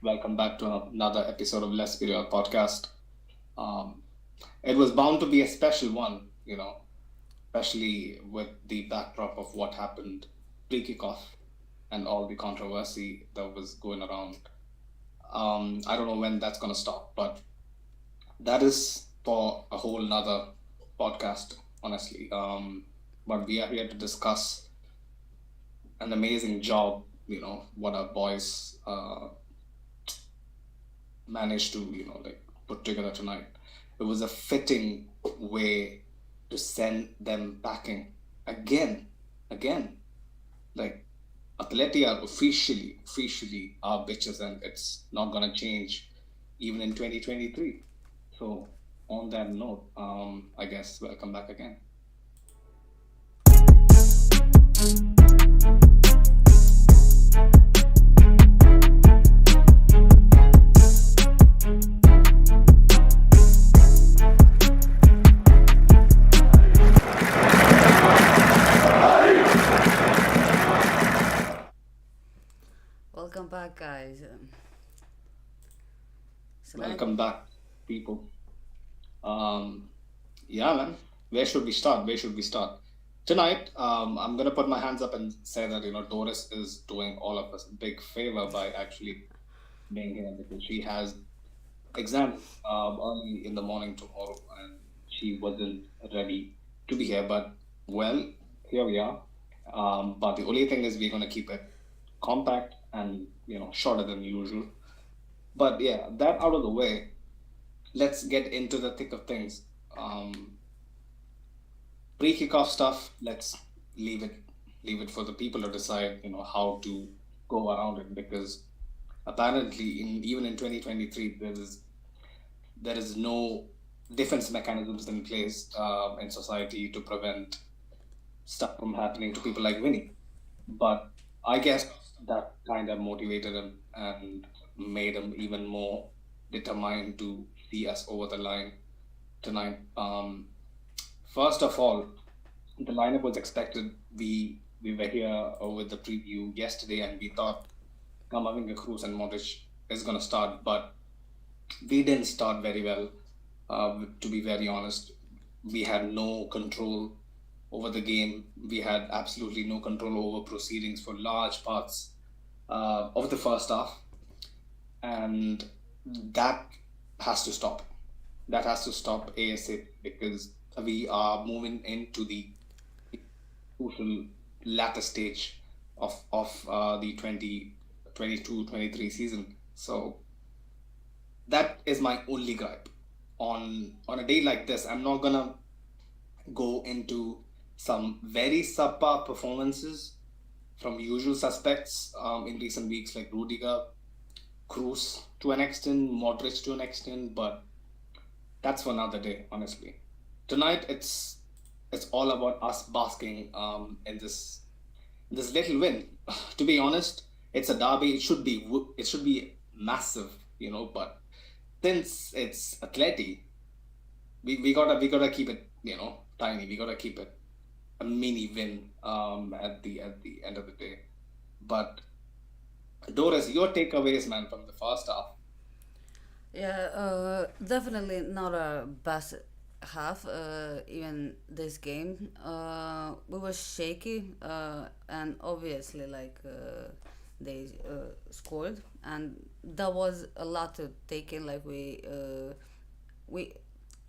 Welcome back to another episode of Let's Be Real podcast. Um, it was bound to be a special one, especially with the backdrop of what happened pre-kickoff and all the controversy that was going around. I don't know when that's going to stop, but that is for a whole nother podcast, honestly. But we are here to discuss an amazing job, what our boys managed to put together tonight. It was a fitting way to send them packing again. Like Atleti are officially our bitches, and it's not gonna change even in 2023. So on that note, I guess welcome back again. Welcome back, guys. Welcome back, people. Um, yeah, man. Where should we start? Where should we start? Tonight, I'm gonna put my hands up and say that Doris is doing all of us a big favor by actually being here because she has exam early in the morning tomorrow and she wasn't ready to be here. But well, here we are. But the only thing is we're gonna keep it compact and shorter than usual. But yeah, that out of the way, let's get into the thick of things. Um, Pre-kickoff stuff, let's leave it leave it for the people to decide, how to go around it because apparently even in 2023 there is no defense mechanisms in place in society to prevent stuff from happening to people like Vinny. But I guess that kind of motivated him and made him even more determined to see us over the line tonight. First of all, the lineup was expected. We were here with the preview yesterday, and we thought Camavinga, Cruz, and Modric is going to start, but we didn't start very well. To be very honest, we had no control over the game. We had absolutely no control over proceedings for large parts of the first half, and that has to stop. That has to stop ASAP because we are moving into the crucial latter stage of the 2022-23 season. So that is my only gripe. On a day like this, I'm not gonna go into some very subpar performances from usual suspects in recent weeks, like Rodrigo, Cruz to an extent, Modric to an extent, but that's for another day, honestly. Tonight, it's all about us basking in this little win. To be honest, it's a derby. It should be massive, But since it's Atleti, we gotta keep it, tiny. We gotta keep it a mini win at the end of the day. But Doris, your takeaways, man, from the first half. Yeah, definitely not a best half. Even this game, we were shaky, and obviously, they scored, and that was a lot to take in. We,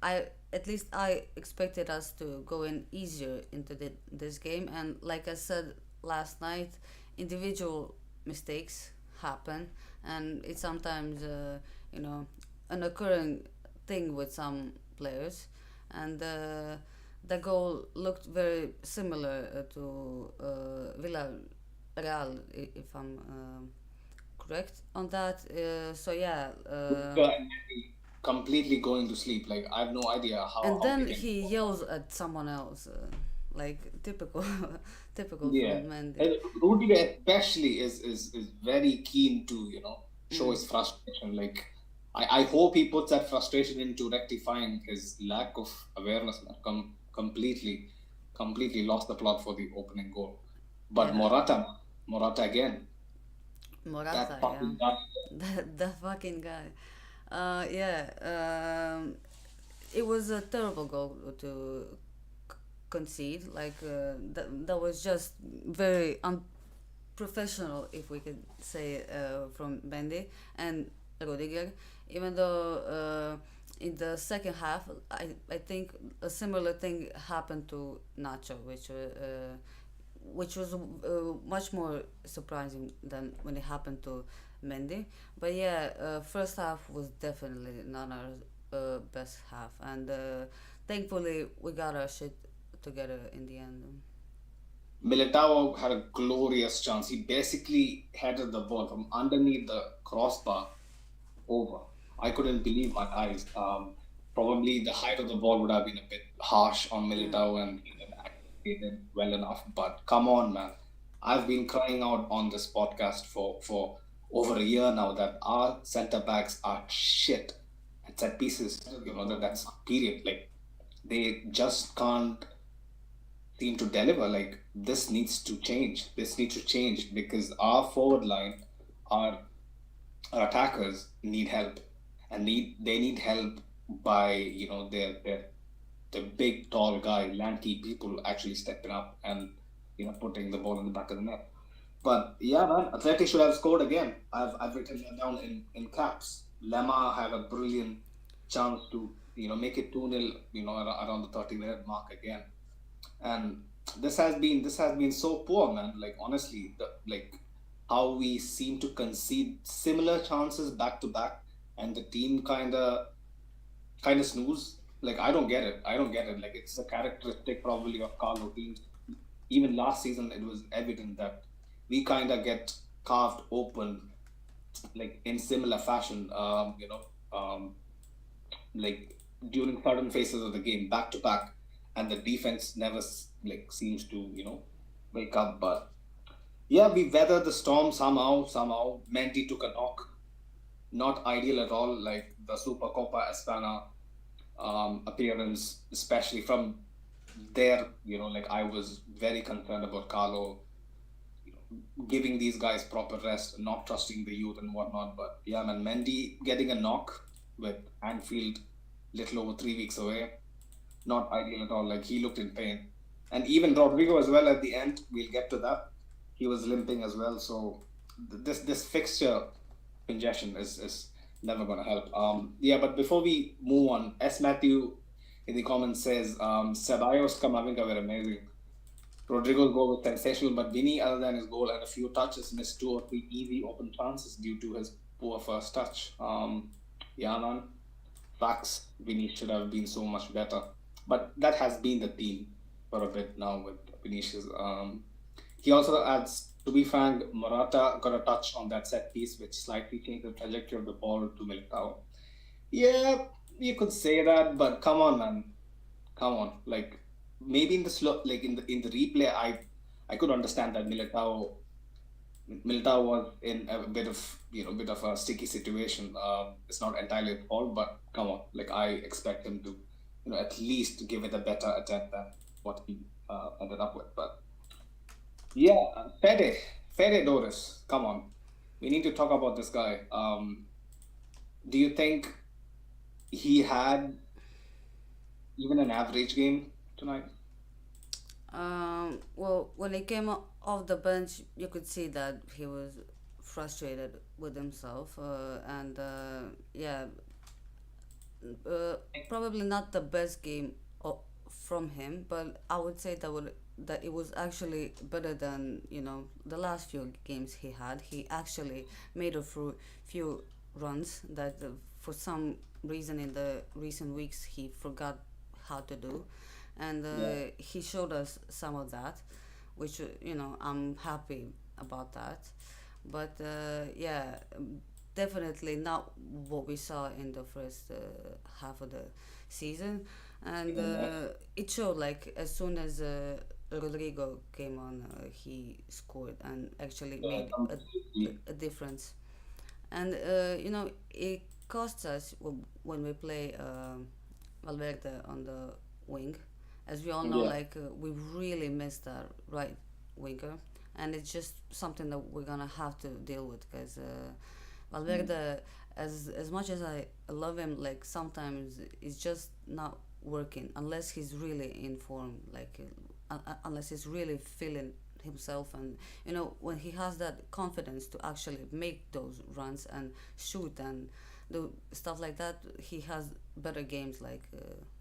I at least I expected us to go in easier into this game, and like I said last night, individual mistakes happen, and it's sometimes you know an occurring thing with some players, and the goal looked very similar to Villarreal, if I'm correct on that. So yeah, Completely going to sleep. Like I have no idea and how they then can. he yells at someone else, like typical, typical Yeah, from Mendy. and Rudiger especially is very keen to show Mm. his frustration. Like I hope he puts that frustration into rectifying his lack of awareness. Man. Completely lost the plot for the opening goal. But Yeah. Morata again. Morata, That yeah. fucking guy. The fucking guy. Yeah. It was a terrible goal to concede. Like that was just very unprofessional, if we could say, from Mendy and Rodrigo. Even though in the second half, I think a similar thing happened to Nacho, which was much more surprising than when it happened to Mendy. But yeah, first half was definitely not our best half, and thankfully we got our shit together in the end. Militao had a glorious chance. He basically headed the ball from underneath the crossbar over. I couldn't believe my eyes. Probably the height of the ball would have been a bit harsh on Mm. Militao, and he didn't actually did well enough. But come on, man. I've been crying out on this podcast for over a year now that our centre backs are shit at set pieces. That's period. Like they just can't seem to deliver. Like this needs to change. This needs to change because our forward line, our our attackers need help, and they need help by their the big tall guy, lanky people actually stepping up and putting the ball in the back of the net. But yeah, man, Atleti should have scored again. I've written that down in caps. Lemma had a brilliant chance to make it 2-0 around the 30-minute mark again. And this has been so poor, man. Like honestly, like how we seem to concede similar chances back to back, and the team kind of snooze. Like I don't get it. Like it's a characteristic probably of Carlo teams. Even last season it was evident that we kind of get carved open like in similar fashion. Like during certain phases of the game back to back, and the defense never like seems to wake up. But yeah, we weathered the storm somehow. Somehow, Mendy took a knock. Not ideal at all. Like the Super Copa Espana appearance, especially from there. Like I was very concerned about Carlo giving these guys proper rest, not trusting the youth and whatnot. But yeah, man, Mendy getting a knock with Anfield little over 3 weeks away, not ideal at all. Like he looked in pain, and even Rodrigo as well at the end. We'll get to that. He was limping as well. So this fixture congestion is never gonna help. Yeah, but before we move on, S Matthew in the comments says Ceballos, Camavinga were amazing. Rodrigo's goal was sensational, but Vini, other than his goal and a few touches, missed two or three easy open chances due to his poor first touch. Yeah, man, facts. Vini should have been so much better, but that has been the theme for a bit now with Vinicius. He also adds, to be frank, Morata got a touch on that set piece, which slightly changed the trajectory of the ball to Militao. Yeah, you could say that, but come on, man, come on. Like maybe in the slow, like in the replay, I could understand that Militao was in a bit of a sticky situation. It's not entirely his fault, but come on, like I expect him to at least give it a better attempt than what he ended up with. But yeah, Fede Doris, come on, we need to talk about this guy. Do you think he had even an average game tonight? Well, when he came off the bench, you could see that he was frustrated with himself, and yeah, uh, probably not the best game from him, but I would say that it was actually better than the last few games he had. He actually made a few runs that for some reason in the recent weeks he forgot how to do, and Yeah. he showed us some of that, which I'm happy about that. But yeah, definitely not what we saw in the first half of the season, and Even that. it showed like as soon as Rodrigo came on, he scored and actually Yeah, made completely. a difference. And it costs us when we play Valverde on the wing. As we all know, Yeah. like we really missed our right winger, and it's just something that we're gonna have to deal with because Valverde, as much as I love him, like sometimes it's just not working unless he's really in form, like unless he's really feeling himself, and when he has that confidence to actually make those runs and shoot and do stuff like that, he has better games like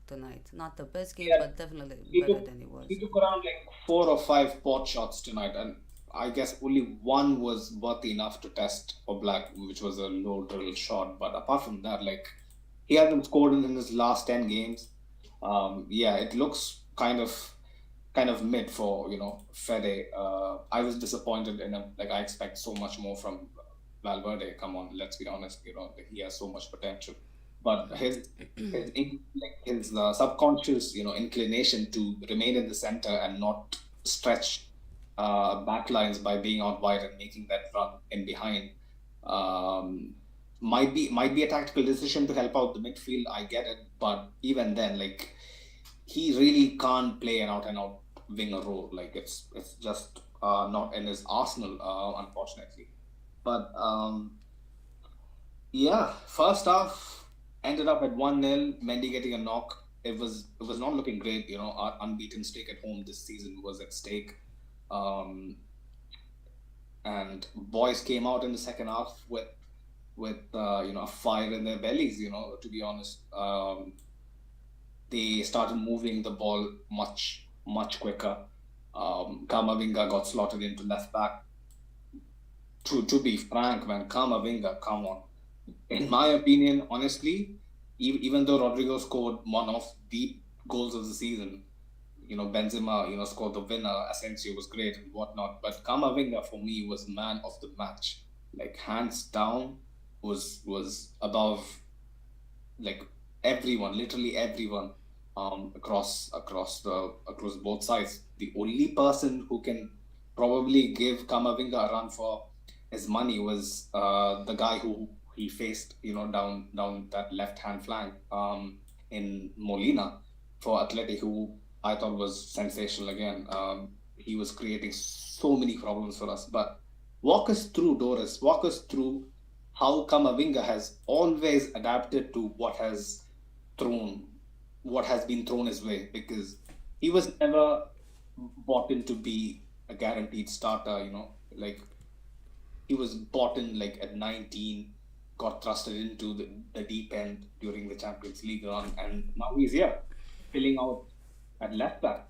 tonight. Not the best game, Yeah, but definitely he better took than he was. he took around like 4 or 5 pot shots tonight, and I guess only one was worthy enough to test for black, which was a low drill shot. But apart from that, like he hasn't scored in his last 10 games. Yeah, it looks kind of mid for Fede. I was disappointed in him. Like I expect so much more from Valverde. Come on, let's be honest. He has so much potential, but his subconscious inclination to remain in the center and not stretch backlines by being out wide and making that run in behind um, might be a tactical decision to help out the midfield. I get it, but even then, like he really can't play an out and out winger role. Like it's just not in his arsenal, unfortunately. But yeah, first half ended up at 1-0. Mendy getting a knock. It was not looking great. Our unbeaten streak at home this season was at stake. Um, and boys came out in the second half with a fire in their bellies. To be honest, they started moving the ball much quicker. Camavinga got slotted into left back. To be frank, man, Camavinga, come on. In my opinion, honestly, even though Rodrigo scored one of the goals of the season, Benzema, scored the winner, Asensio was great and whatnot, but Camavinga for me was man of the match. Like hands down, was above like everyone, literally everyone, across both sides. The only person who can probably give Kamavinga a run for his money was the guy who he faced, down that left hand flank, in Molina for Atleti, who I thought was sensational again. He was creating so many problems for us. But walk us through, Doris. Walk us through how Kamavinga has always adapted to thrown, what has been thrown his way, because he was never bought in to be a guaranteed starter. Like he was bought in like at 19, got thrusted into the deep end during the Champions League run, and now he's here filling out at left back.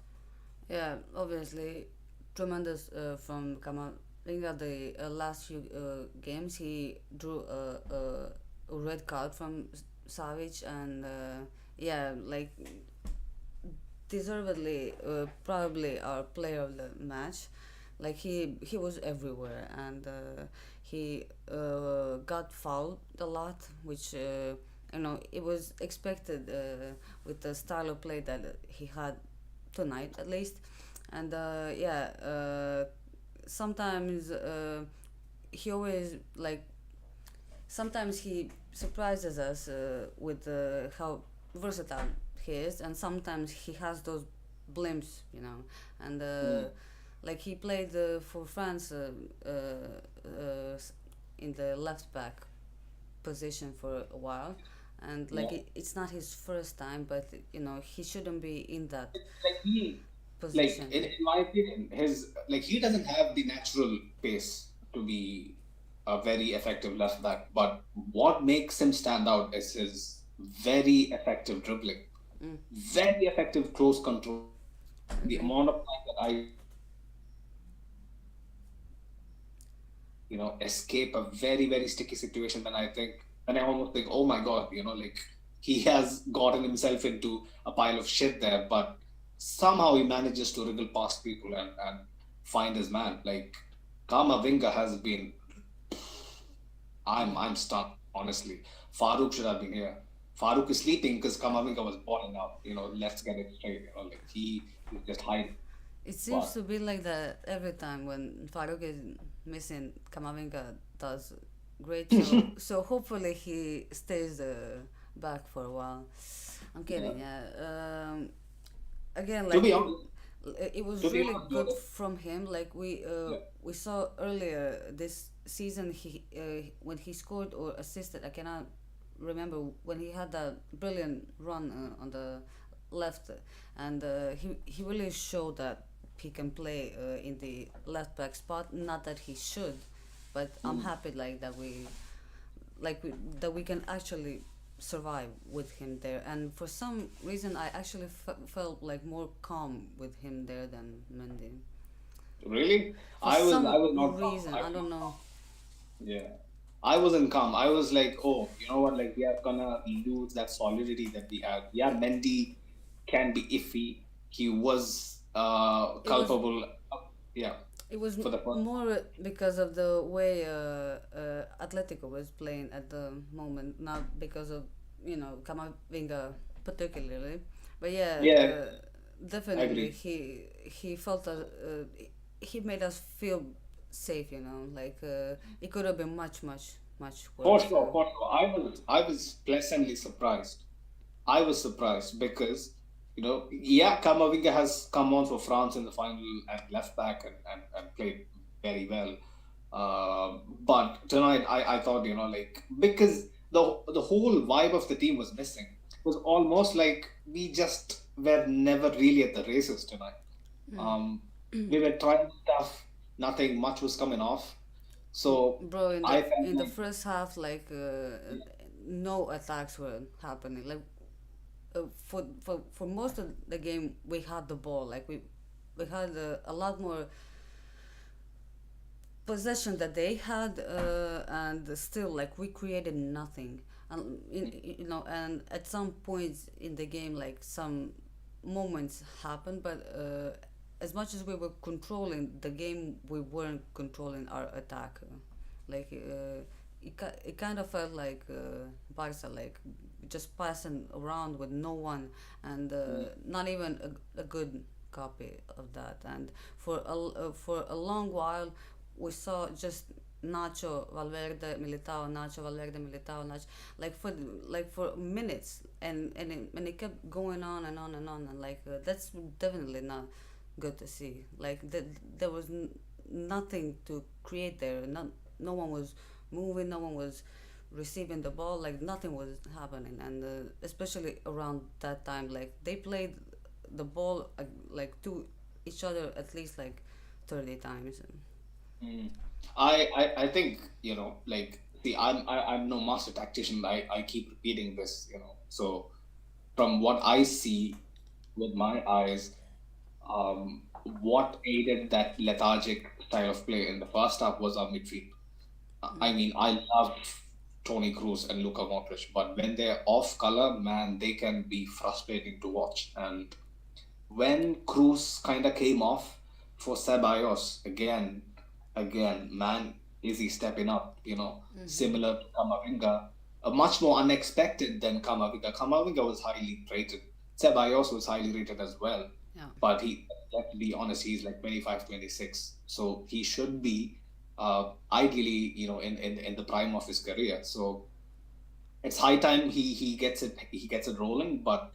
Yeah, obviously, tremendous from Kamavinga. The last few games, he drew a red card from Savic, and yeah, like deservedly, probably our player of the match. Like he was everywhere, and he got fouled a lot, which it was expected with the style of play that he had tonight at least. And yeah, sometimes he always like sometimes he surprises us with how versatile he is, and sometimes he has those blimps, and Mm. like he played for France in the left back position for a while, and like Yeah. it's not his first time, but he shouldn't be in that Like position. in my opinion, he doesn't have the natural pace to be a very effective left back. But what makes him stand out is his very effective dribbling, Mm, very effective close control. The agree. amount of time that escape a very, very sticky situation, then I almost think, oh my God, like he has gotten himself into a pile of shit there, but somehow he manages to wriggle past people and find his man. Like Kamavinga has been, I'm stunned, honestly. Farouk should have been here. Farouk is sleeping because Kamavinga was balling out. Let's get it straight. Like he's just hiding. It seems But to be like that every time when Farouk is missing. Kamavinga does great, so hopefully he stays back for a while. I'm yeah. kidding, yeah. Again, To like be honest. It To was be really honest, good though, from him. Like yeah, we saw earlier this season, he when he scored or assisted, I cannot remember, when he had that brilliant run on the left, and he really showed that he can play in the left back spot. Not that he should, but I'm mm, happy like that that we can actually survive with him there. And for some reason, I actually felt like more calm with him there than Mendy. really, For I some was not calm. reason, I I was don't not know. calm. Yeah, I wasn't calm. I was like, oh, you know what? Like, we are gonna lose that solidity that we had. Yeah, Mendy can be iffy. He was It was culpable. Yeah, it was for the first. more because of the way Atletico was playing at the moment, not because of Camavinga particularly. But yeah, Yeah, I definitely agree. he felt he made us feel safe. Like it could have been much For worse. sure, for sure. I was pleasantly surprised. I was surprised because, yeah, Camavinga has come on for France in the final at left back and played very well. But tonight, I thought, like, because the whole vibe of the team was missing. It was almost like we just were never really at the races tonight. Um, we were trying stuff, nothing much was coming off. So Bro, I felt in the like, first half, like no attacks were happening. Like for most of the game, we had the ball. Like we had a lot more possession that they had, and still like we created nothing. And and at some points in the game, like some moments happened, but as much as we were controlling the game, we weren't controlling our attack. Like it kind of felt like Barca, like just passing around with no one, and not even a good copy of that. And for a long while, we saw just Nacho Valverde Militao, Nacho Valverde Militao, Nacho, like for minutes, and it kept going on and on and on, and like that's definitely not good to see. Like there was nothing to create there. No one was moving. No one was receiving the ball. Like nothing was happening, and especially around that time, like they played the ball like to each other at least like 30 times. mm. I think, like, see, I'm no master tactician. I keep repeating this, So from what I see with my eyes, what aided that lethargic style of play in the first half was our midfield. I mean, I love Tony Cruz and Luka Modric, but when they're off color, man, they can be frustrating to watch. And when Cruz kind of came off for Ceballos again, man, is he stepping up? Similar to Camavinga, much more unexpected than Camavinga. Camavinga was highly rated. Ceballos was highly rated as well, Yeah. but let's be honest, he's like 25, 26, so he should be ideally, in the prime of his career. So it's high time he gets it rolling, but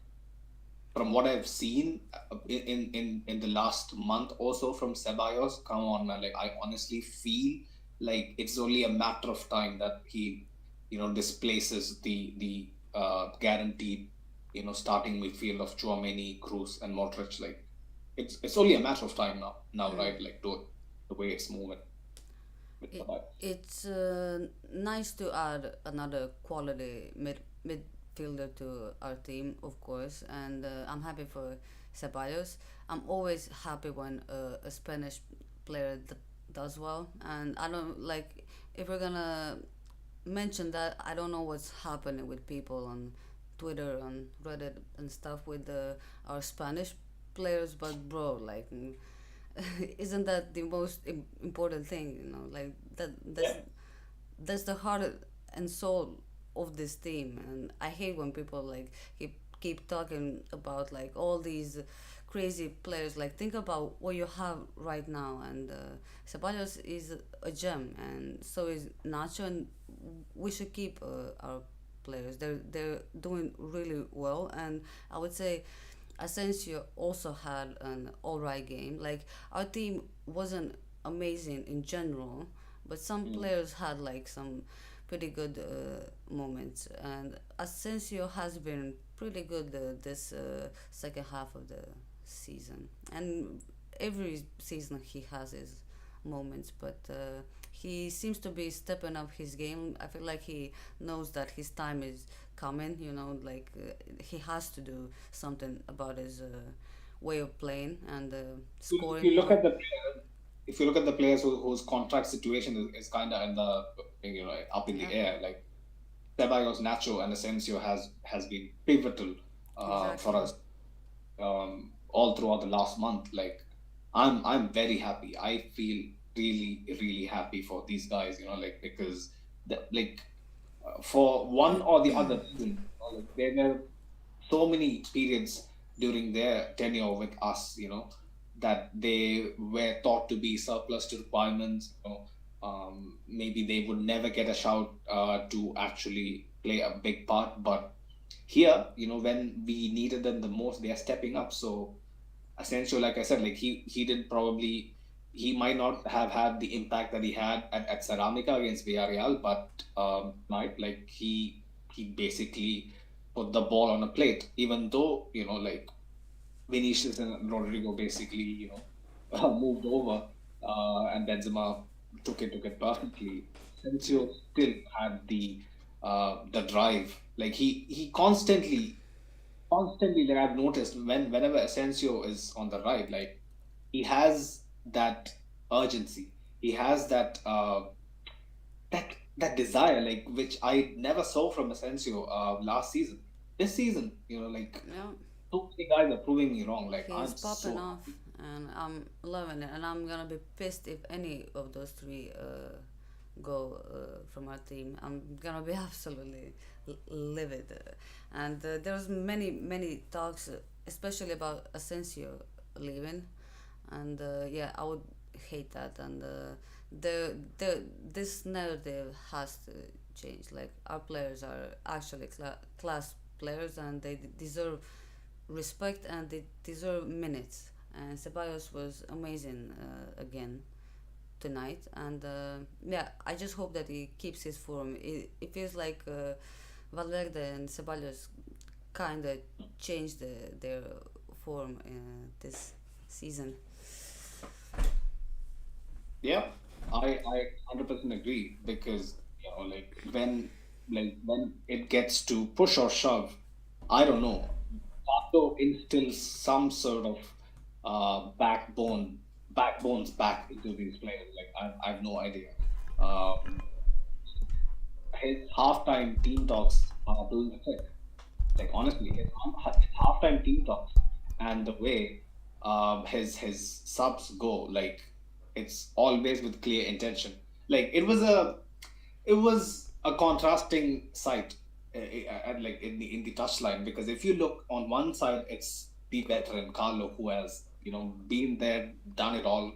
from what I've seen in the last month or so from Ceballos, come on, man. Like, I honestly feel like it's only a matter of time that he, displaces the guaranteed, starting midfield of Chouameni, Cruz, and Modric. Like, it's only a matter of time now, right? Like, the way it's moving with Ceballos. It's nice to add another quality midfielder to our team, of course, and I'm happy for Ceballos. I'm always happy when a Spanish player does well, and I don't like if we're gonna mention that. I don't know what's happening with people on Twitter, on Reddit, and stuff with our Spanish players, but bro, like isn't that the most important thing, like that's the heart and soul of this team. And I hate when people like keep talking about like all these crazy players. Like think about what you have right now, and Ceballos is a gem, and so is Nacho, and we should keep our players. They're doing really well, and I would say Asensio also had an alright game. Like our team wasn't amazing in general, but some Mm. players had like some pretty good moments, and Asensio has been pretty good this second half of the season. And every season he has his moments, but he seems to be stepping up his game. I feel like he knows that his time is coming. Like he has to do something about his way of playing and If scoring you look more. at the if you look at the players whose contract situation is kind of in the up in Yeah, the air, like Ceballos, Nacho, and Asensio has been pivotal for exactly. us all throughout the last month. Like I'm very happy. I feel really happy for these guys. Like because like for one or the other reason, like, there were so many periods during their tenure with us, that they were thought to be surplus to requirements. Maybe they would never get a shout to actually play a big part, but here, when we needed them the most, they are stepping up. So Asensio, like I said, like he did probably he might not have had the impact that he had at Ceramica against Villarreal, but might like he basically put the ball on a plate, even though like Vinicius and Rodrigo basically moved over, and Benzema took it perfectly. Asensio still had the drive, like he constantly that I've noticed whenever Asensio is on the right, like he has that urgency. He has that desire, like which I never saw from Asensio last season. This season, like Yeah, so many guys are proving me wrong. Like he's I'm popping so off, happy. and I'm loving it. And I'm gonna be pissed if any of those three go from our team. I'm gonna be absolutely livid. And there's many talks, especially about Asensio leaving, and yeah, I would hate that. And the this narrative has to change. Like our players are actually class players, and they deserve respect and they deserve minutes. And Ceballos was amazing again tonight, and yeah, I just hope that he keeps his form. It feels like Valverde and Ceballos kind of changed their form this season. Yeah, I 100% agree because like when it gets to push or shove, I don't know. Pato instills some sort of backbones back into these players. Like I have no idea. Um, his halftime team talks are doing the trick. Like honestly, his halftime team talks and the way his subs go, like it's always with clear intention. Like it was a contrasting sight, like in the touchline, because if you look on one side, it's the veteran Carlo who has been there, done it all.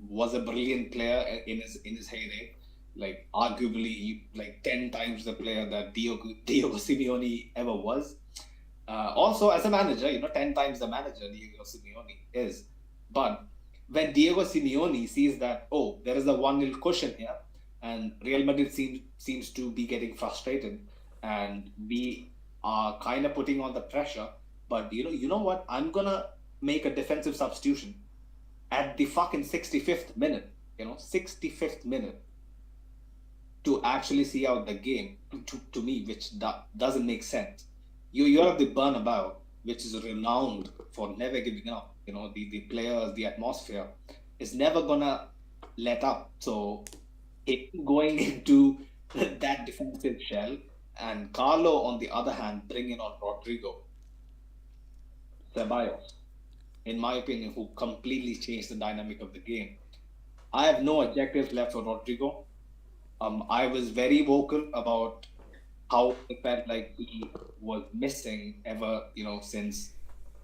Was a brilliant player in his heyday, like arguably like 10 times the player that Diego Simeone ever was. Also, as a manager, 10 times the manager Diego Simeone is. But when Diego Simeone sees that, oh, there is a 1-0 cushion here, and Real Madrid seems to be getting frustrated, and we are kind of putting on the pressure. But you know what? I'm gonna make a defensive substitution at the fucking 65th minute. 65th minute to actually see out the game to me, which doesn't make sense. You have the Bernabeu, which is renowned for never giving up. The players, the atmosphere is never gonna let up. So going into that defensive shell, and Carlo on the other hand bringing on Rodrigo, Ceballos, in my opinion, who completely changed the dynamic of the game. I have no adjectives left for Rodrigo. I was very vocal about how I felt like he was missing ever, since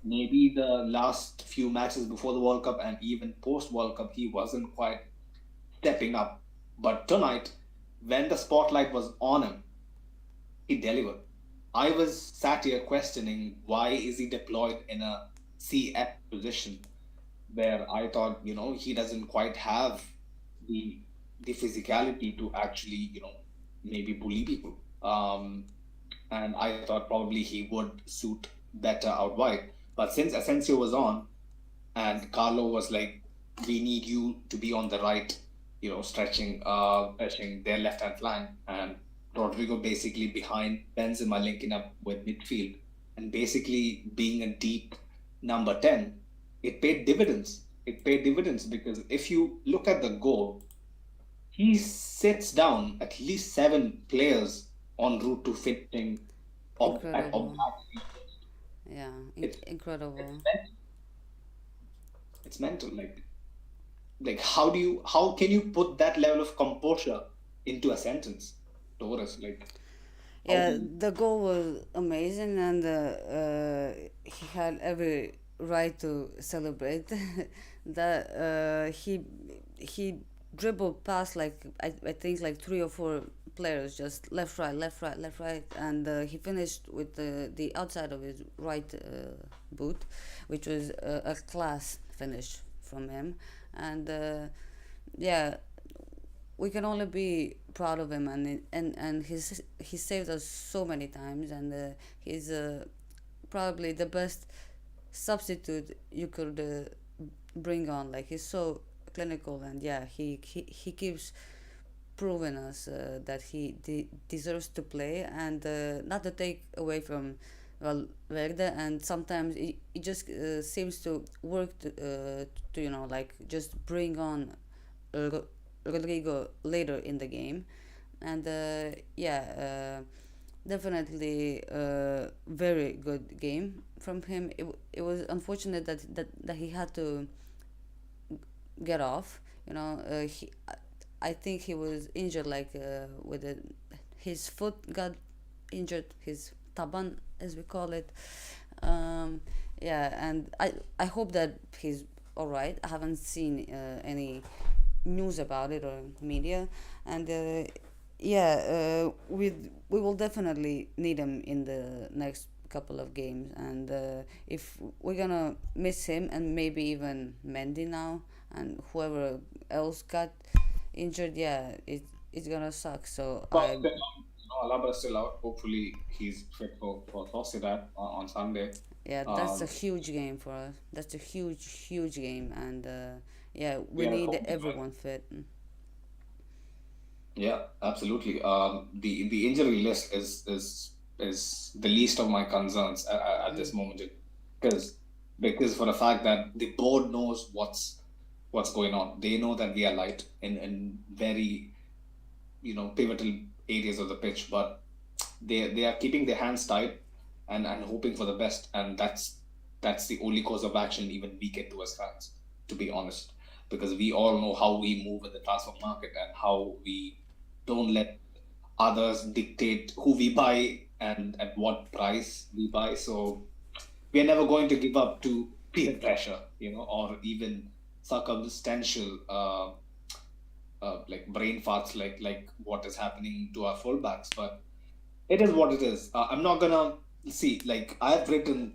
maybe the last few matches before the World Cup and even post World Cup, he wasn't quite stepping up. But tonight, when the spotlight was on him, he delivered. I was sat here questioning why is he deployed in a CF position where I thought, he doesn't quite have the the physicality to actually, maybe bully people. And I thought probably he would suit better out wide. But since Asensio was on and Carlo was like, we need you to be on the right, stretching their left hand flank, and Rodrigo basically behind Benzema linking up with midfield and basically being a deep number 10, it paid dividends. It paid dividends because if you look at the goal, he sits down at least 7 players en route to finishing at Incredible. Yeah, it's it's incredible. mental. It's mental. Like how can you put that level of composure into a sentence, Taurus? Like how do Yeah, you the goal was amazing, and he had every right to celebrate. that he dribbled past like I think like three or four players, just left, right, left, right, left, right, and he finished with the outside of his right boot, which was a class finish from him, and yeah, we can only be proud of him, and he saved us so many times, and he's probably the best substitute you could bring on. Like, he's so clinical, and yeah, he keeps proving us that he deserves to play, and not to take away from Valverde, and sometimes it just seems to work to like just bring on uh, Rodrigo later in the game, and yeah, definitely very good game from him. It was unfortunate that he had to get off. I think he was injured, like with his foot got injured, his taban as we call it. Um, yeah, and I hope that he's all right. I haven't seen any news about it or media, and yeah, we will definitely need him in the next couple of games, and if we're gonna miss him and maybe even Mendy now and whoever else got injured, yeah, it's gonna suck. So but still out, Alaba is still out. Hopefully he's fit for Sociedad on Sunday. yeah, that's a Um, huge game for us. That's a huge game, and yeah, we we are need hoping, right? everyone fit. Yeah, absolutely. The injury list is the least of my concerns at this moment, because because for the fact that the board knows what's going on. They know that we are light in very pivotal areas of the pitch, but they are keeping their hands tight and hoping for the best, and that's the only course of action even we can do as fans, to be honest, because we all know how we move in the transfer market and how we don't let others dictate who we buy and at what price we buy. So we are never going to give up to peer pressure, or even circumstantial like brain farts, like what is happening to our fullbacks. But it is what it is. I'm not gonna see. Like I've written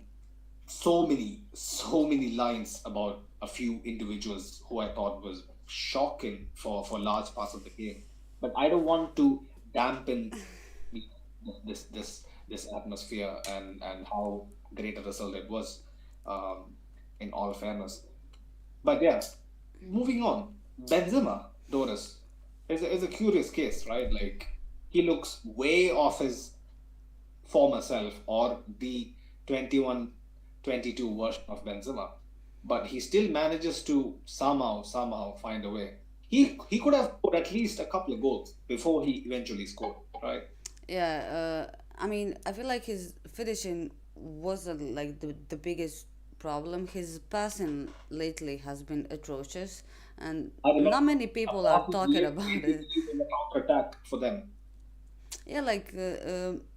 so many lines about a few individuals who I thought was shocking for large parts of the game. But I don't want to dampen this atmosphere and how great a result it was. Um, in all fairness, but yeah, moving on. Benzema, Doris, is a curious case, right? Like he looks way off his former self or the 21-22 version of Benzema, but he still manages to somehow find a way. He could have put at least a couple of goals before he eventually scored, right? Yeah, I mean, I feel like his finishing wasn't like the biggest problem. His passing lately has been atrocious, and I remember not many a people are pass is talking about it. basically in the counter attack for them. Yeah, like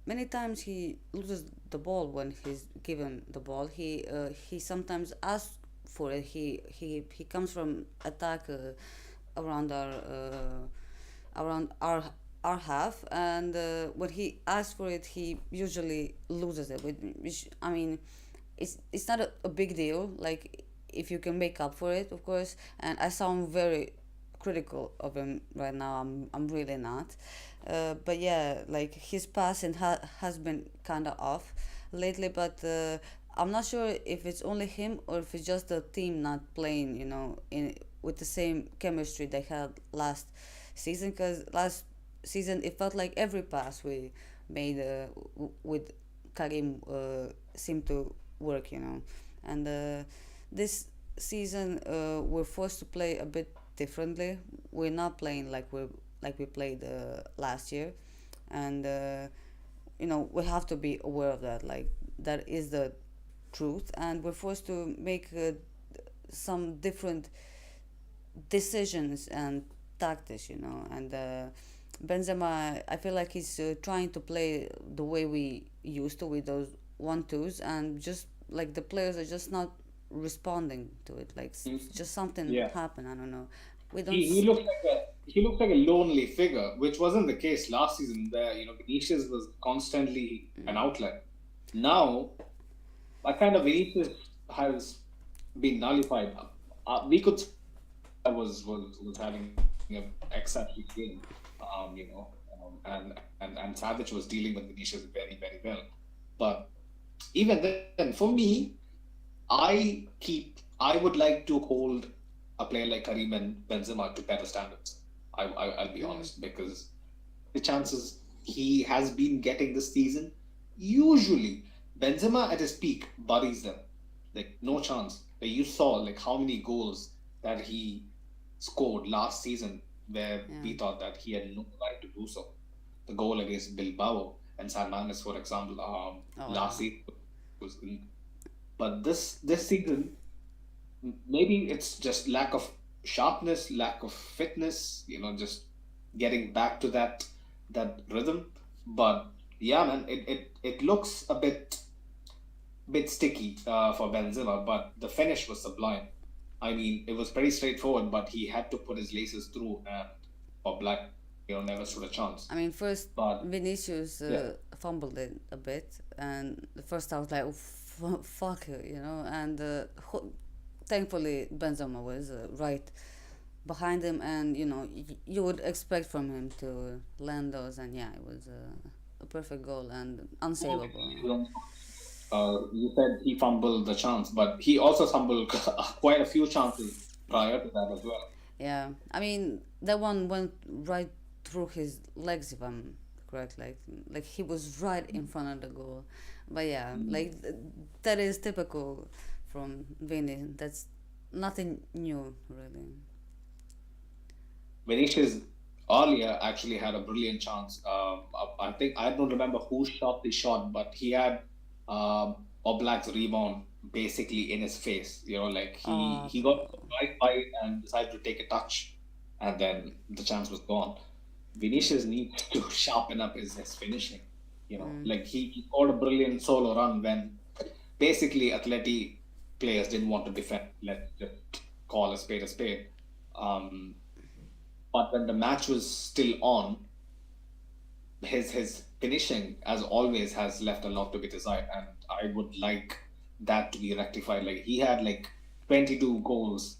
many times he loses the ball when he's given the ball. He sometimes asks for it. He comes from attack around our our half, and when he asks for it, he usually loses it. Which, I mean, it's not a big deal. Like if you can make up for it, of course. And I sound very critical of him right now. I'm really not. But yeah, like his passing has been kind of off lately. But I'm not sure if it's only him or if it's just the team not playing, in with the same chemistry they had last season. Because last season it felt like every pass we made with Karim seemed to work, and this season we're forced to play a bit differently. We're not playing like we played last year, and we have to be aware of that. Like that is the truth, and we're forced to make some different decisions and tactics, and Benzema, I feel like he's trying to play the way we used to with those 1-2s, and just like the players are just not responding to it. Like just something Yeah. happened. I don't know. We don't. He looks like a lonely figure, which wasn't the case last season, where Vinicius was constantly an outlet. Now, I kind of Vinicius has been nullified. We could was having an exceptional game, and Savic was dealing with Vinicius very very well. But even then, for me, I would like to hold a player like Karim and Benzema to better standards. I'll be Mm, honest, because the chances he has been getting this season, usually Benzema at his peak buries them. Like no chance. Like you saw like how many goals that he scored last season where yeah. we thought that he had no right to do so. The goal against Bilbao and San Mamés, for example, Oh last yeah. season was. But this season, maybe it's just lack of sharpness, lack of fitness, just getting back to that rhythm. But yeah, man, it looks a bit sticky for Benzema, but the finish was sublime. I mean, it was pretty straightforward, but he had to put his laces through, and for Black, never stood a chance. I mean, first But Vinicius yeah, fumbled it a bit, and the first I was like, fuck it, and thankfully Benzema was right behind him, and you would expect from him to land those, and yeah, it was a perfect goal and unsavable. you said he fumbled the chance, but he also fumbled quite a few chances prior to that as well. Yeah, I mean that one went right through his legs, if I'm correct. Like he was right in front of the goal. But yeah, like that is typical from Vini. That's nothing new, really. Vinicius earlier actually had a brilliant chance. I think I don't remember who shot the shot, but he had Oblak's rebound basically in his face. Like Oh, he got right by it and decided to take a touch, and then the chance was gone. Vinicius needs to sharpen up his finishing. Like he scored a brilliant solo run when basically Atleti players didn't want to defend. Let's just call a spade a spade. Um, but when the match was still on, his finishing, as always, has left a lot to be desired, and I would like that to be rectified. Like he had like 22 goals,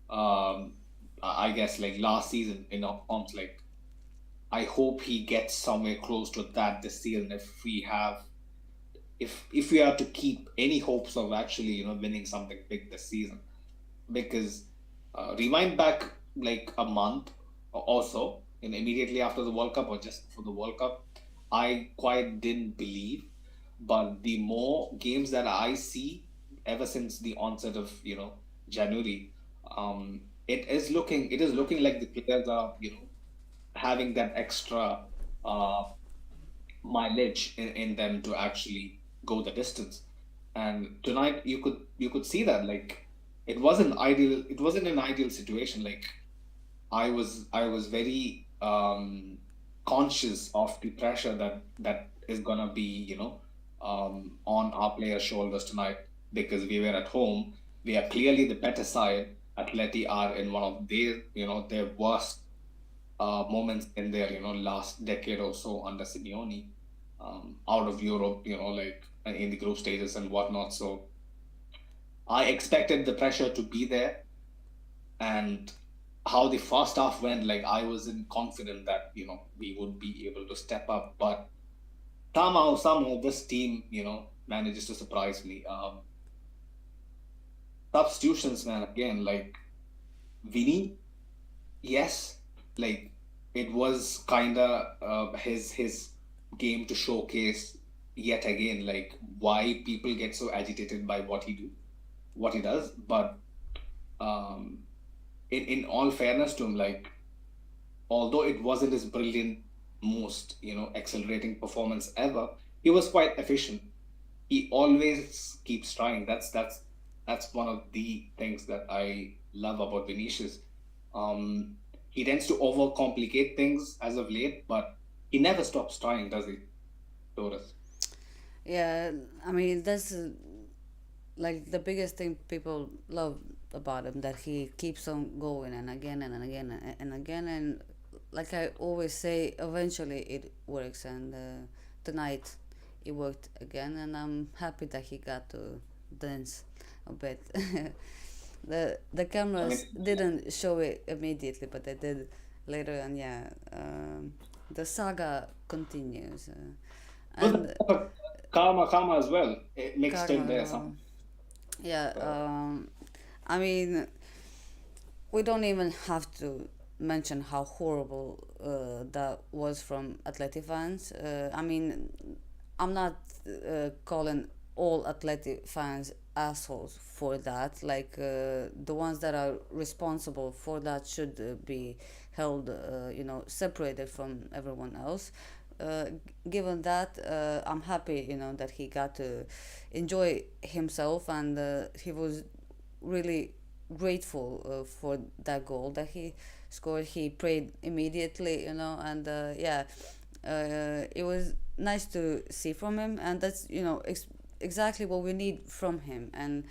I guess like last season in our comps. Like I hope he gets somewhere close to that this season if we are to keep any hopes of actually winning something big this season. Because rewind back like a month or so, and immediately after the World Cup or just before the World Cup, I quite didn't believe. But the more games that I see ever since the onset of January, it is looking like the players are having that extra uh, mileage in them to actually go the distance. And tonight you could see that like it wasn't an ideal situation. Like I was very conscious of the pressure that is gonna be on our players' shoulders tonight, because we were at home. We are clearly the better side. Atleti are in one of their worst moments in their last decade or so under Simeone, out of Europe, like in the group stages and whatnot. So I expected the pressure to be there, and how the first half went, like I wasn't confident that we would be able to step up, but somehow this team manages to surprise me. Substitutions, man, again, like Vini, yes, like it was kind of his game to showcase yet again, like why people get so agitated by what he does. But um, in all fairness to him, like although it wasn't his brilliant, most accelerating performance ever, he was quite efficient. He always keeps trying. That's one of the things that I love about Vinicius. Um, he tends to overcomplicate things as of late, but he never stops trying, does he, Doris? Yeah, I mean that's like the biggest thing people love about him, that he keeps on going and again and again and again, and like I always say, eventually it works, and tonight it worked again, and I'm happy that he got to dance a bit. The I cameras mean, didn't show it immediately, but they did later, and yeah, the saga continues, it was a and bit of a karma as well, mixed in karma as there. well. Yeah, Uh, I mean, we don't even have to mention how horrible that was from Atleti fans. I mean, I'm not calling all Atleti fans assholes for that. Like the ones that are responsible for that should be held, separated from everyone else. Uh, Given that, I'm happy, that he got to enjoy himself, and he was really grateful for that goal that he scored. He prayed immediately, and yeah, it was nice to see from him, and that's exactly what we need from him. And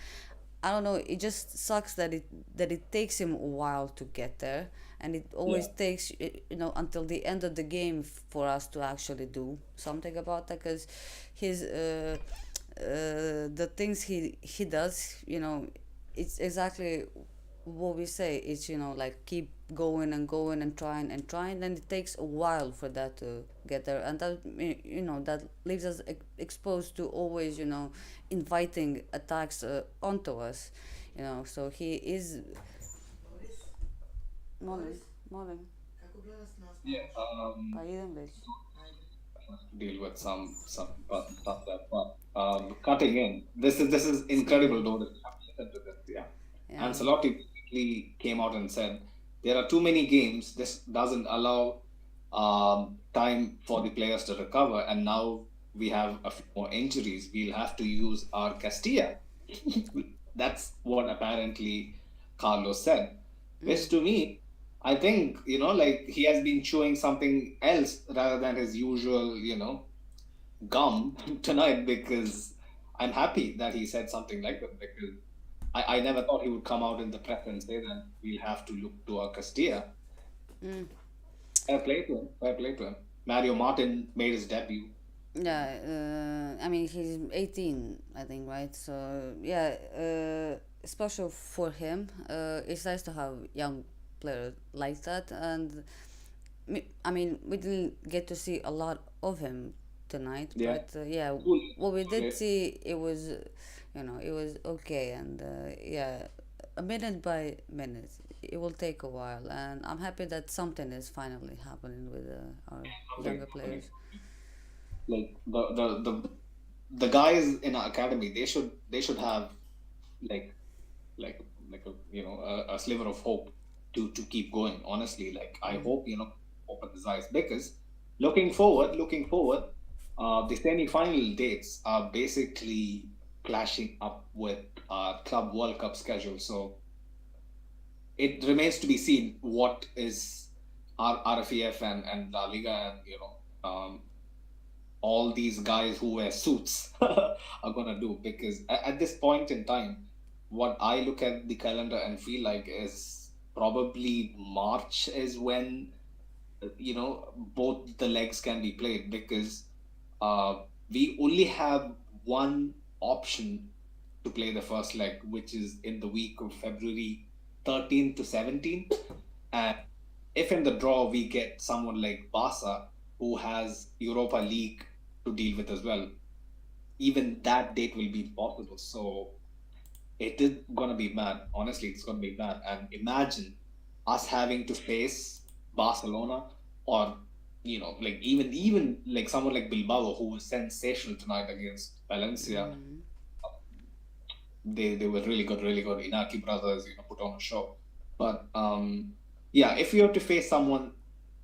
I don't know, it just sucks that it takes him a while to get there, and it always yeah, takes until the end of the game for us to actually do something about that, because his the things he does, it's exactly what we say. It's like keep going and going and trying, and it takes a while for that to get there, and that that leaves us exposed to always inviting attacks onto us, so he is morning morning yeah. Paiden Beach. Deal with some stuff that, but cutting in. This is incredible, though. Listen to this, yeah. Yeah. Ancelotti basically came out and said there are too many games. This doesn't allow time for the players to recover, and now we have a few more injuries. We'll have to use our Castilla. That's what apparently Carlos said. Which to me, I think, like he has been chewing something else rather than his usual, gum tonight, because I'm happy that he said something like that, because I never thought he would come out in the press and say that we'll have to look to our Castilla. Fair play to him. Fair play to him. Mario Martin made his debut. Yeah, I mean he's 18, I think, right? So yeah, special for him. It's nice to have young players like that, and I mean we didn't get to see a lot of him tonight, Yeah. but yeah, Cool. what we did Okay. see, it was, it was okay, and yeah, a minute by minute. It will take a while, and I'm happy that something is finally happening with our Happening, younger happening. players. Like the guys in our academy, they should have like like like a sliver of hope to keep going. Honestly, like I hope open his eyes, because looking forward, the semi-final dates are basically clashing up with our Club World Cup schedule. So it remains to be seen what is our RFEF and La Liga, and all these guys who wear suits are gonna do, because at this point in time, what I look at the calendar and feel like is probably March is when both the legs can be played because uh, we only have one option to play the first leg, which is in the week of February 13th to 17th. And if in the draw we get someone like Barca, who has Europa League to deal with as well, even that date will be impossible. So it is gonna be mad. Honestly, it's gonna be mad. And imagine us having to face Barcelona or like even like someone like Bilbao who was sensational tonight against Valencia. Mm. They were really good, really good. Inaki brothers, put on a show. But yeah, if you have to face someone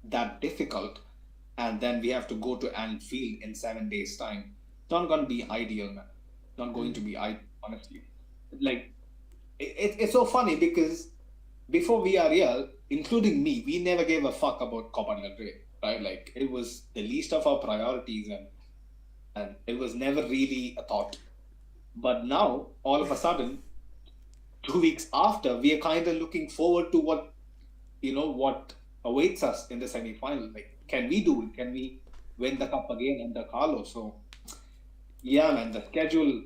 that difficult, and then we have to go to Anfield in 7 days' time, it's not going to be ideal, man. It's not going to be ideal, honestly. Like it's so funny because before Villarreal, including me, we never gave a fuck about Copa del Rey, right? Like it was the least of our priorities, and it was never really a thought. But now, all of a sudden, 2 weeks after, we are kind of looking forward to what awaits us in the semi-final. Like, can we do it? Can we win the cup again under Carlos? So, yeah, man, the schedule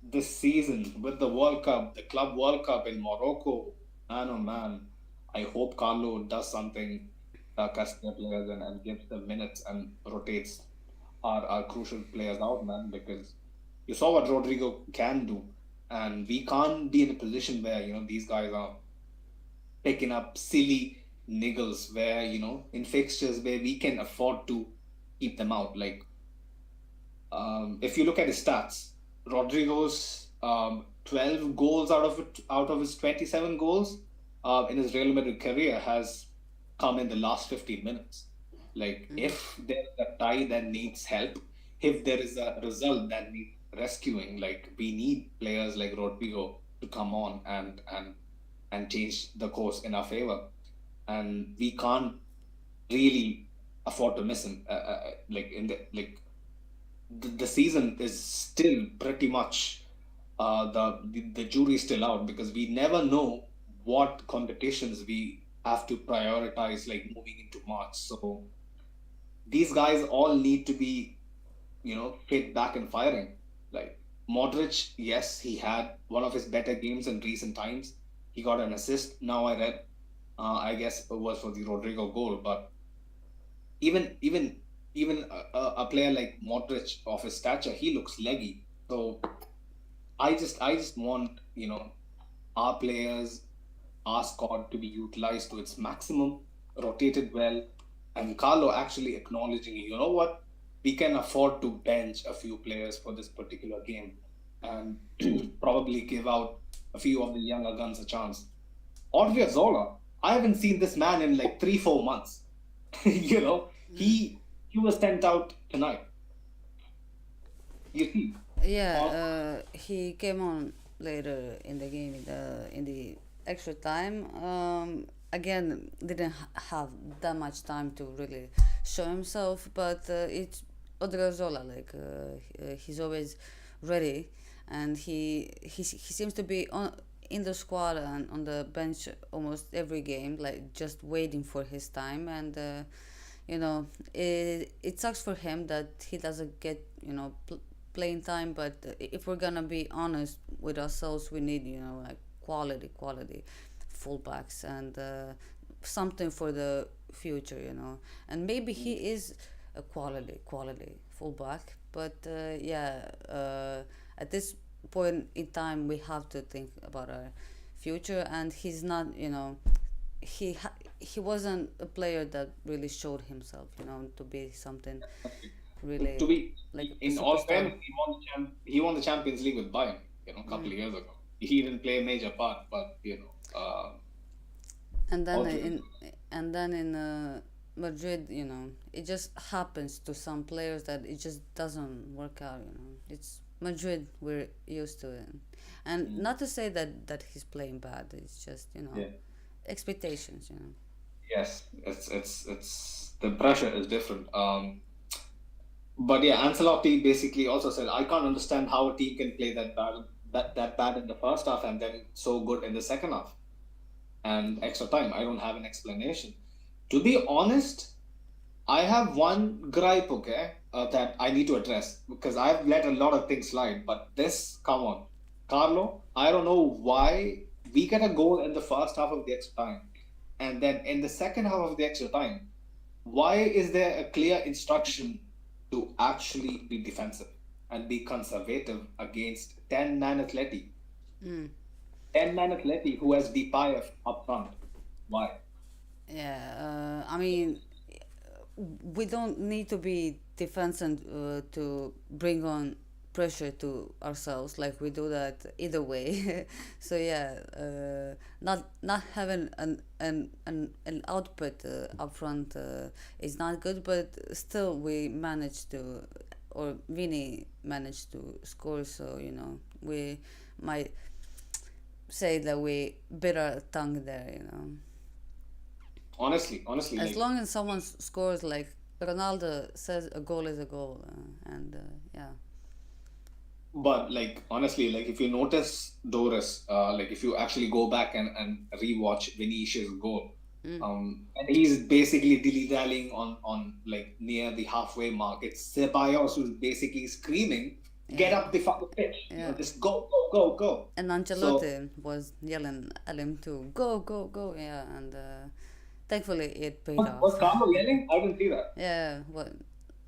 this season with the World Cup, the Club World Cup in Morocco, man, oh man, I hope Carlo does something, cuts their players and gives them minutes and rotates our crucial players out, man, because you saw what Rodrigo can do, and we can't be in a position where these guys are picking up silly niggles where in fixtures where we can afford to keep them out. Like if you look at his stats, Rodrigo's 12 goals out of his 27 goals in his Real Madrid career has come in the last 15 minutes. Like if there's a tie that needs help, if there is a result that needs rescuing, like we need players like Rodrigo to come on and change the course in our favor, and we can't really afford to miss him. Like in the season is still pretty much the jury's still out because we never know what competitions we have to prioritize like moving into March. So these guys all need to be fit back and firing. Like Modric, yes, he had one of his better games in recent times. He got an assist. Now I read, I guess it was for the Rodrigo goal. But even a player like Modric of his stature, he looks leggy. So I just want our players, our squad to be utilized to its maximum, rotated well, and Carlo actually acknowledging, what, we can afford to bench a few players for this particular game and probably give out a few of the younger guns a chance. Zola, I haven't seen this man in like 3-4 months. He was sent out tonight. You see, Yeah, Or- he came on later in the game in the extra time. Again, didn't have that much time to really show himself, but it's Odriozola. Like he's always ready, and he seems to be on in the squad and on the bench almost every game, like just waiting for his time. And it sucks for him that he doesn't get playing time. But if we're gonna be honest with ourselves, we need like quality fullbacks and something for the future. And maybe he is a quality fullback, but yeah, at this point in time we have to think about our future. And he's not, he wasn't a player that really showed himself, to be something to really be like a in all superstar. fairness, he won the Champions League with Bayern, a couple of years ago. He didn't play a major part, but And then Rodri- in Madrid, it just happens to some players that it just doesn't work out. It's Madrid, we're used to it. And not to say that he's playing bad. It's just yeah, expectations. yes, it's the pressure is different. But yeah, Ancelotti basically also said, I can't understand how a team can play that bad in the first half and then so good in the second half and extra time. I don't have an explanation. To be honest, I have one gripe, okay, that I need to address because I've let a lot of things slide. But this, come on, Carlo, I don't know why we get a goal in the first half of the extra time, and then in the second half of the extra time, why is there a clear instruction to actually be defensive and be conservative against 10-man Atleti? 10-man Atleti who has Depay up front. Why? Yeah, I mean, we don't need to be defensive to bring on pressure to ourselves. Like we do that either way. So yeah, not having an output up front is not good. But still, we managed to, or Vini managed to score. So we might say that we bit our tongue there. Honestly, As like. long as someone scores, like Ronaldo says, a goal is a goal, and yeah, But like honestly, like if you notice Doris, like if you actually go back and rewatch Vinicius' goal, and he's basically dilly-dallying on like near the halfway mark. It's Ceballos who's basically screaming, "Get yeah, up the fucking pitch! yeah. Just go, go, go, go!" And So Ancelotti was yelling at him to go, go, go, yeah, and thankfully it paid was off. Carlo yelling? I didn't see that. Yeah, what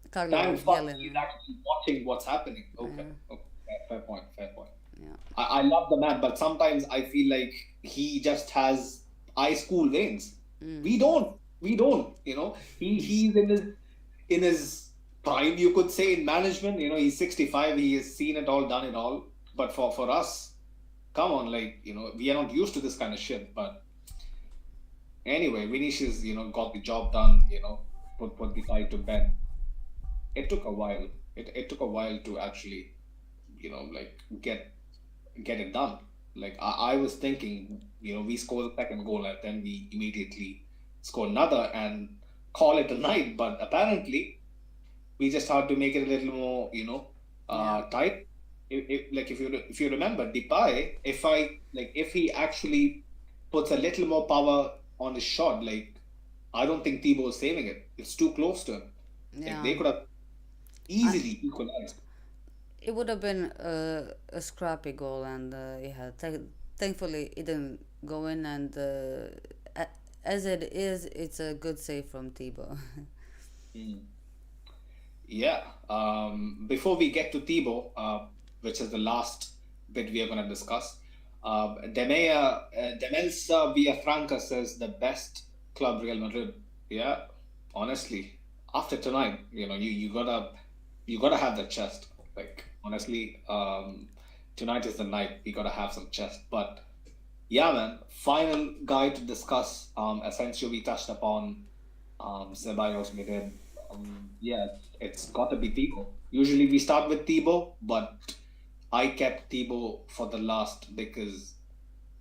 Carlo Thank was fuck he's yelling. actually watching what's happening. Okay, Yeah, okay, fair point, fair point. yeah, I love the man, but sometimes I feel like he just has high school veins. We don't. We don't. He's in his prime, you could say, in management. He's 65. He has seen it all, done it all. But for us, come on, like we are not used to this kind of shit. But anyway, Vinicius, got the job done. Put the guy to bed. It took a while. It took a while to actually, like get it done. Like I was thinking, we score the second goal and then we immediately score another and call it a night. But apparently, we just had to make it a little more, yeah. tight. If you remember, Depay, if he actually puts a little more power on his shot, like I don't think Thibaut is saving it. It's too close to him. Like Yeah. they could have I, easily equalized. it would have been a scrappy goal, and yeah, thankfully it didn't go in, and as it is, it's a good save from Thibaut. Mm. Yeah. Before we get to Thibaut, which is the last bit we are going to discuss, Demelsa Villafranca says the best club Real Madrid. Yeah, honestly, after tonight, you gotta have the chest. Like honestly, tonight is the night we gotta have some chest. But yeah, man, final guy to discuss. Essentially, we touched upon Ceballos Miguel. Yeah, it's got to be Thibaut. Usually we start with Thibaut, but I kept Thibaut for the last because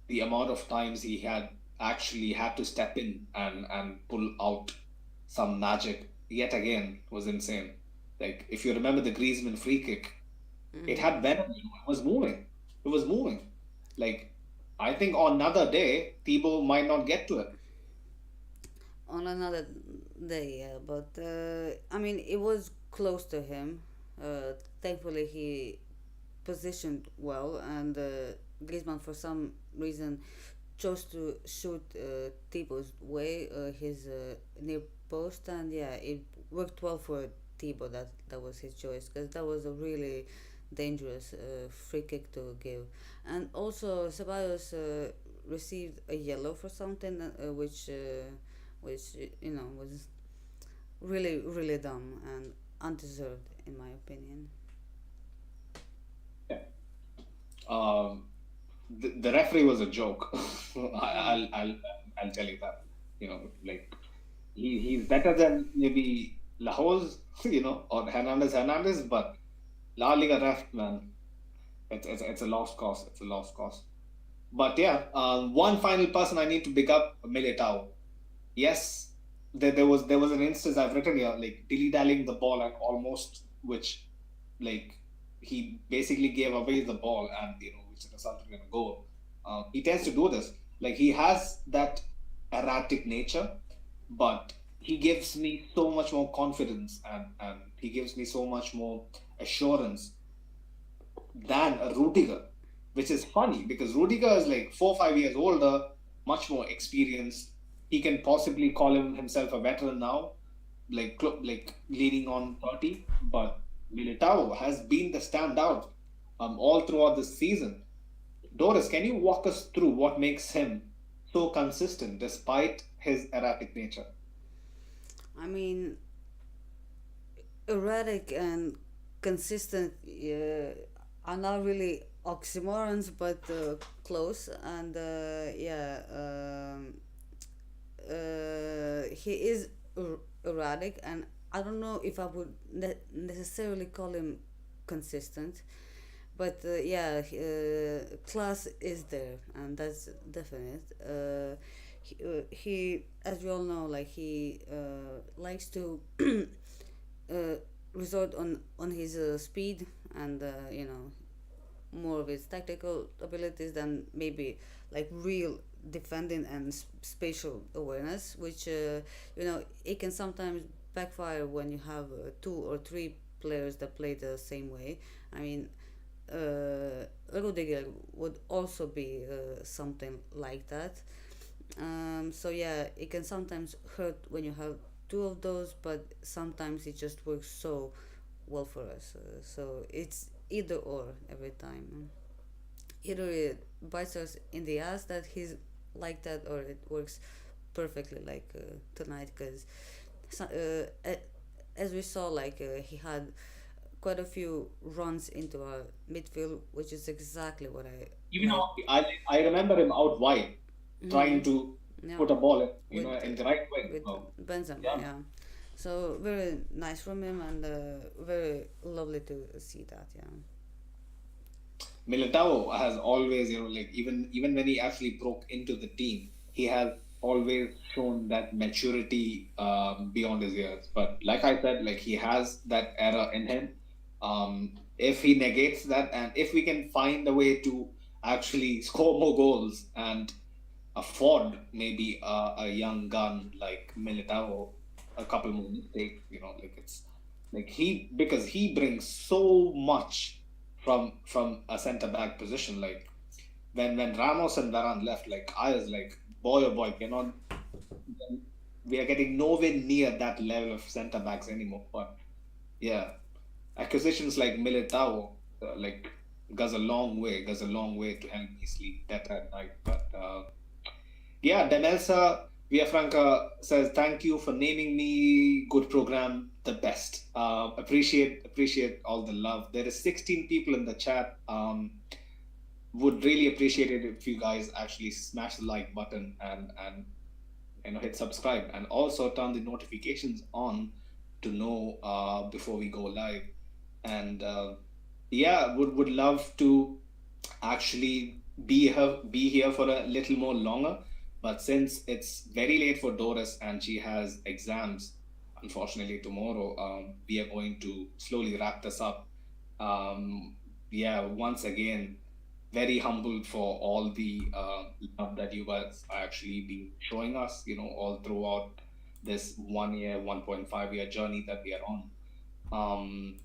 the amount of times he had actually had to step in and pull out some magic yet again was insane. Like if you remember the Griezmann free kick, it had venom. It was moving. It was moving. Like I think on another day, Thibaut might not get to it. On another day, yeah, but I mean, it was close to him. Thankfully, he positioned well, and Griezmann, for some reason, chose to shoot Thibaut's way, his near post, and yeah, it worked well for Thibaut. That was his choice, because that was a really dangerous free kick to give. And also, Ceballos received a yellow for something, which was really really dumb and undeserved, in my opinion. Yeah. Um, the referee was a joke. Mm. I'll tell you that. Like he's better than maybe Lahoz, or Hernandez, but La Liga ref, man, it's a lost cause. It's a lost cause. But yeah, one final person I need to pick up, Militao. Yes, there was an instance I've written here, like dilly dallying the ball and almost which like he basically gave away the ball and which resulted in a goal. He tends to do this. Like he has that erratic nature, but he gives me so much more confidence, and he gives me so much more assurance than a Rudiger, which is funny because Rudiger is like 4 or 5 years older, much more experienced. He can possibly call himself a veteran now, like leaning on 30. But Militao has been the standout all throughout the season. Doris, can you walk us through what makes him so consistent despite his erratic nature? I mean, erratic and consistent are not really oxymorons, but close. And he is erratic, and I don't know if I would necessarily call him consistent, but class is there, and that's definite. He, as we all know, like he likes to uh, resort on his speed and more of his tactical abilities than maybe like real defending and spatial awareness, which it can sometimes backfire when you have two or three players that play the same way. I mean, Rodrigo would also be something like that. So yeah, it can sometimes hurt when you have two of those, but sometimes it just works so well for us. So it's either or every time. Either it bites us in the ass that he's like that, or it works perfectly like tonight. Because as we saw, like he had quite a few runs into our midfield, which is exactly what I Even like. though I remember him out wide Mm-hmm. trying to Yeah, put a ball in, with in the right way. with So Benzema, yeah, yeah. So very nice from him, and very lovely to see that. Yeah. Militao has always, like even when he actually broke into the team, he has always shown that maturity beyond his years. But like I said, like he has that error in him. If he negates that, and if we can find a way to actually score more goals and afford maybe a young gun like Militao a couple more mistakes, like it's like because he brings so much from a center back position. Like when Ramos and Varane left, like I was like, boy oh boy, we are getting nowhere near that level of center backs anymore. But yeah, acquisitions like Militao like goes a long way to help me sleep better at night. But yeah, Demelsa Villafranca says, "Thank you for naming me. Good program, the best. Appreciate all the love. There is 16 people in the chat. Would really appreciate it if you guys actually smash the like button and hit subscribe, and also turn the notifications on to know before we go live. And yeah, would love to actually be here for a little more longer. But since it's very late for Doris and she has exams, unfortunately tomorrow, we are going to slowly wrap this up. Yeah, once again, very humbled for all the love that you guys are actually been showing us, all throughout this 1 year, 1.5 year journey that we are on. Um,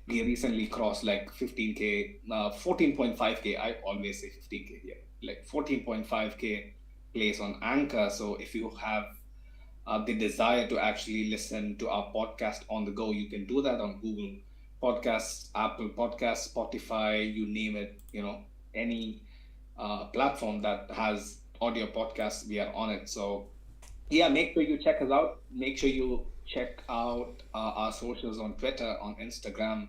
we recently crossed like 15K, 14.5K. I always say 15K here, like 14.5K plays on Anchor. So if you have the desire to actually listen to our podcast on the go, you can do that on Google Podcasts, Apple Podcasts, Spotify, you name it, any platform that has audio podcasts, we are on it. So yeah, make sure you check us out. Make sure you check out our socials on Twitter, on Instagram,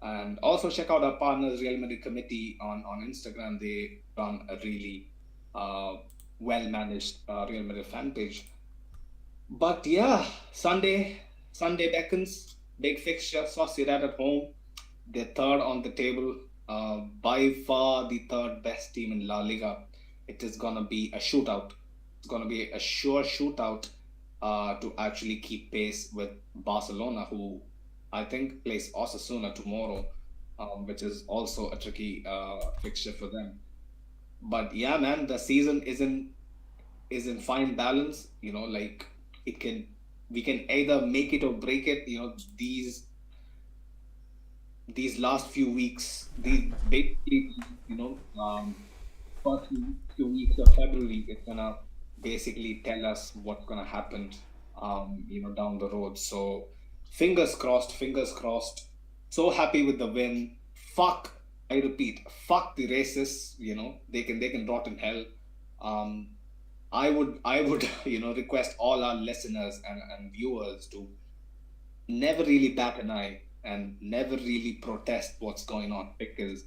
and also check out our partners, Real Madrid Committee, on Instagram. They run a really uh, well managed Real Madrid fan page. But yeah, Sunday beckons. Big fixture. Sociedad at home. They're third on the table. By far the third best team in La Liga. It is gonna be a shootout. It's gonna be a sure shootout to actually keep pace with Barcelona, who I think plays Osasuna tomorrow, which is also a tricky fixture for them. But yeah, man, the season is in fine balance. Like it can we can either make it or break it. These last few weeks, these basically, first few weeks of February, it's gonna basically tell us what's gonna happen, down the road. So fingers crossed, fingers crossed. So happy with the win. Fuck, I repeat, fuck the racists. They can rot in hell. Um, I would request all our listeners and viewers to never really bat an eye and never really protest what's going on, because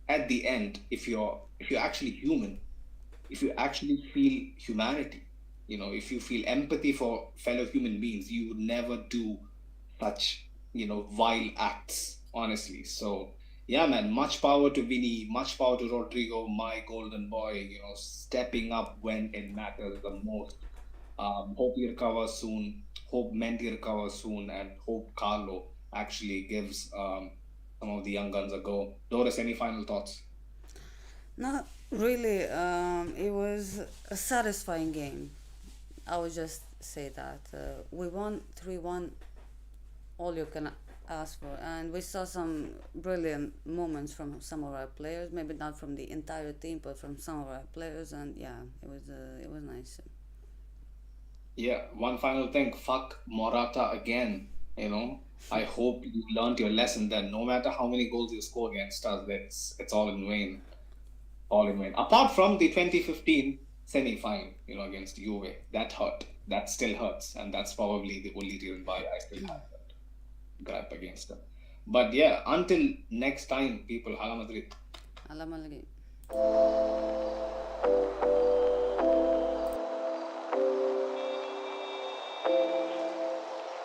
at the end, if you're actually human, if you actually feel humanity, if you feel empathy for fellow human beings, you would never do such vile acts, honestly. So yeah, man, much power to Vinny, much power to Rodrigo, my golden boy, stepping up when it matters the most. Hope he recovers soon. Hope Mendy recovers soon, and hope Carlo actually gives some of the young guns a go. Doris, any final thoughts? Not really. It was a satisfying game. I would just say that we won 3-1, all you can ask for, and we saw some brilliant moments from some of our players. Maybe not from the entire team, but from some of our players, and yeah, it was nice. Yeah, one final thing. Fuck Morata again. I hope you learned your lesson that no matter how many goals you score against us, it's all in vain. All in vain. Apart from the 2015 semi-final, against Juve, that hurt. That still hurts, and that's probably the only reason why I still have that gripe against them. But yeah, until next time, people, Hala Madrid. Alam malagi.